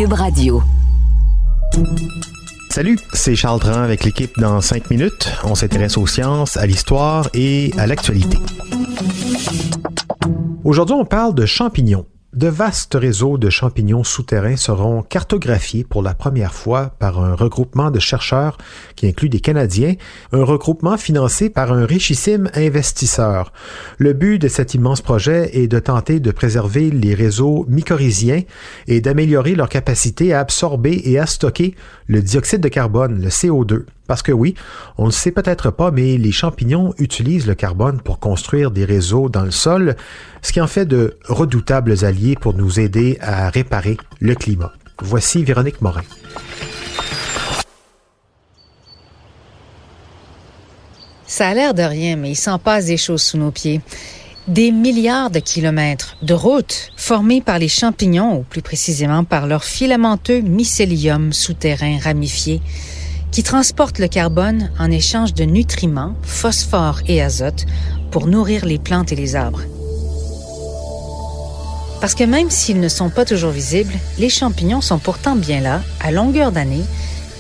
Cube Radio. Salut, c'est Charles Dran avec l'équipe dans 5 minutes. On s'intéresse aux sciences, à l'histoire et à l'actualité. Aujourd'hui, on parle de champignons. De vastes réseaux de champignons souterrains seront cartographiés pour la première fois par un regroupement de chercheurs qui inclut des Canadiens, un regroupement financé par un richissime investisseur. Le but de cet immense projet est de tenter de préserver les réseaux mycorhiziens et d'améliorer leur capacité à absorber et à stocker le dioxyde de carbone, le CO2. Parce que oui, on ne le sait peut-être pas, mais les champignons utilisent le carbone pour construire des réseaux dans le sol, ce qui en fait de redoutables alliés pour nous aider à réparer le climat. Voici Véronique Morin. Ça a l'air de rien, mais il s'en passe des choses sous nos pieds. Des milliards de kilomètres de routes formées par les champignons, ou plus précisément par leur filamenteux mycélium souterrain ramifié, qui transportent le carbone en échange de nutriments, phosphore et azote, pour nourrir les plantes et les arbres. Parce que même s'ils ne sont pas toujours visibles, les champignons sont pourtant bien là, à longueur d'année,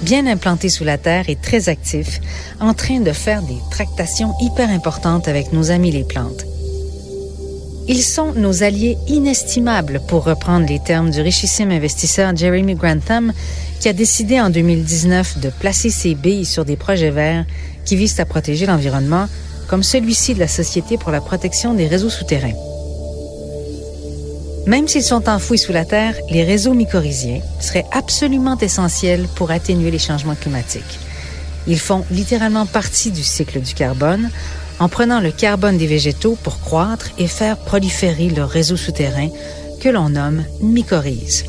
bien implantés sous la terre et très actifs, en train de faire des tractations hyper importantes avec nos amis les plantes. Ils sont nos alliés inestimables, pour reprendre les termes du richissime investisseur Jeremy Grantham, qui a décidé en 2019 de placer ses billes sur des projets verts qui visent à protéger l'environnement, comme celui-ci de la Société pour la protection des réseaux souterrains. Même s'ils sont enfouis sous la terre, les réseaux mycorhiziens seraient absolument essentiels pour atténuer les changements climatiques. Ils font littéralement partie du cycle du carbone, en prenant le carbone des végétaux pour croître et faire proliférer leur réseau souterrain que l'on nomme mycorhize.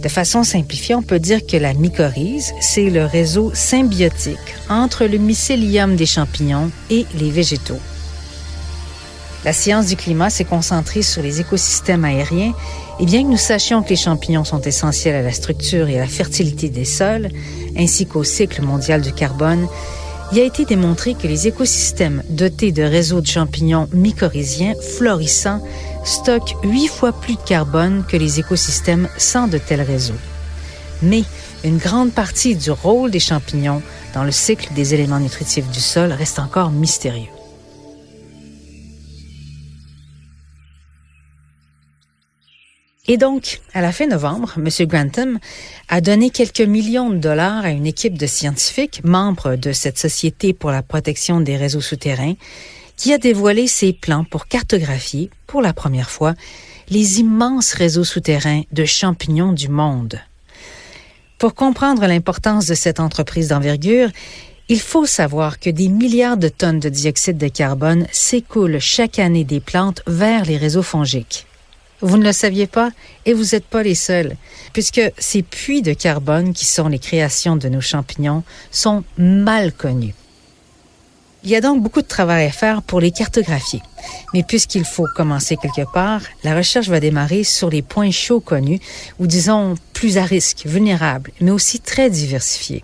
De façon simplifiée, on peut dire que la mycorhize, c'est le réseau symbiotique entre le mycélium des champignons et les végétaux. La science du climat s'est concentrée sur les écosystèmes aériens, et bien que nous sachions que les champignons sont essentiels à la structure et à la fertilité des sols, ainsi qu'au cycle mondial du carbone, il a été démontré que les écosystèmes dotés de réseaux de champignons mycorhiziens florissants stockent 8 fois plus de carbone que les écosystèmes sans de tels réseaux. Mais une grande partie du rôle des champignons dans le cycle des éléments nutritifs du sol reste encore mystérieux. Et donc, à la fin novembre, M. Grantham a donné quelques millions de dollars à une équipe de scientifiques, membres de cette Société pour la protection des réseaux souterrains, qui a dévoilé ses plans pour cartographier, pour la première fois, les immenses réseaux souterrains de champignons du monde. Pour comprendre l'importance de cette entreprise d'envergure, il faut savoir que des milliards de tonnes de dioxyde de carbone s'écoulent chaque année des plantes vers les réseaux fongiques. Vous ne le saviez pas et vous n'êtes pas les seuls, puisque ces puits de carbone qui sont les créations de nos champignons sont mal connus. Il y a donc beaucoup de travail à faire pour les cartographier. Mais puisqu'il faut commencer quelque part, la recherche va démarrer sur les points chauds connus, ou disons plus à risque, vulnérables, mais aussi très diversifiés.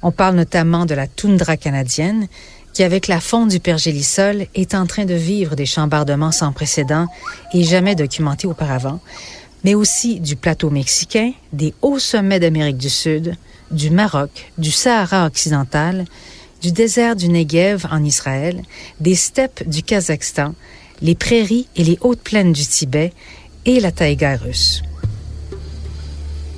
On parle notamment de la toundra canadienne, qui, avec la fonte du pergélisol, est en train de vivre des chambardements sans précédent et jamais documentés auparavant, mais aussi du plateau mexicain, des hauts sommets d'Amérique du Sud, du Maroc, du Sahara occidental, du désert du Negev en Israël, des steppes du Kazakhstan, les prairies et les hautes plaines du Tibet et la taïga russe.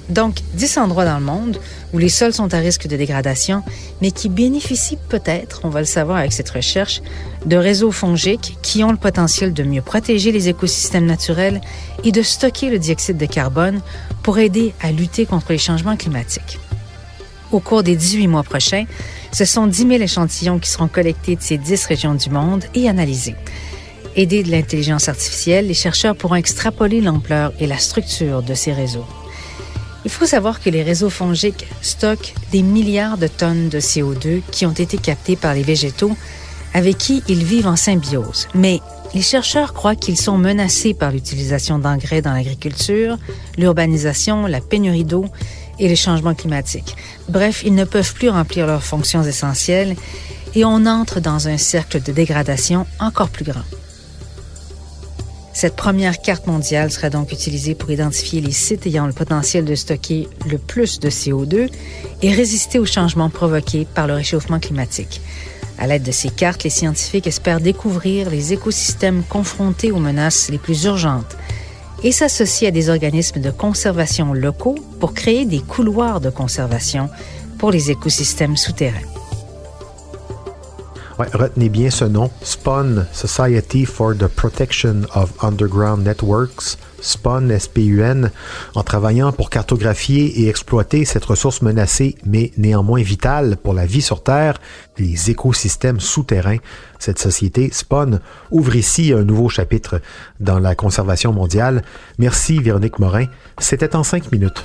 Donc, 10 endroits dans le monde où les sols sont à risque de dégradation, mais qui bénéficient peut-être, on va le savoir avec cette recherche, de réseaux fongiques qui ont le potentiel de mieux protéger les écosystèmes naturels et de stocker le dioxyde de carbone pour aider à lutter contre les changements climatiques. Au cours des 18 mois prochains, ce sont 10 000 échantillons qui seront collectés de ces 10 régions du monde et analysés. Aidés de l'intelligence artificielle, les chercheurs pourront extrapoler l'ampleur et la structure de ces réseaux. Il faut savoir que les réseaux fongiques stockent des milliards de tonnes de CO2 qui ont été captés par les végétaux avec qui ils vivent en symbiose. Mais les chercheurs croient qu'ils sont menacés par l'utilisation d'engrais dans l'agriculture, l'urbanisation, la pénurie d'eau et les changements climatiques. Bref, ils ne peuvent plus remplir leurs fonctions essentielles et on entre dans un cercle de dégradation encore plus grand. Cette première carte mondiale sera donc utilisée pour identifier les sites ayant le potentiel de stocker le plus de CO2 et résister aux changements provoqués par le réchauffement climatique. À l'aide de ces cartes, les scientifiques espèrent découvrir les écosystèmes confrontés aux menaces les plus urgentes et s'associer à des organismes de conservation locaux pour créer des couloirs de conservation pour les écosystèmes souterrains. Ouais, retenez bien ce nom, SPUN, Society for the Protection of Underground Networks, SPUN, S-P-U-N, en travaillant pour cartographier et exploiter cette ressource menacée, mais néanmoins vitale pour la vie sur Terre, les écosystèmes souterrains. Cette société, SPUN, ouvre ici un nouveau chapitre dans la conservation mondiale. Merci Véronique Morin. C'était en 5 minutes.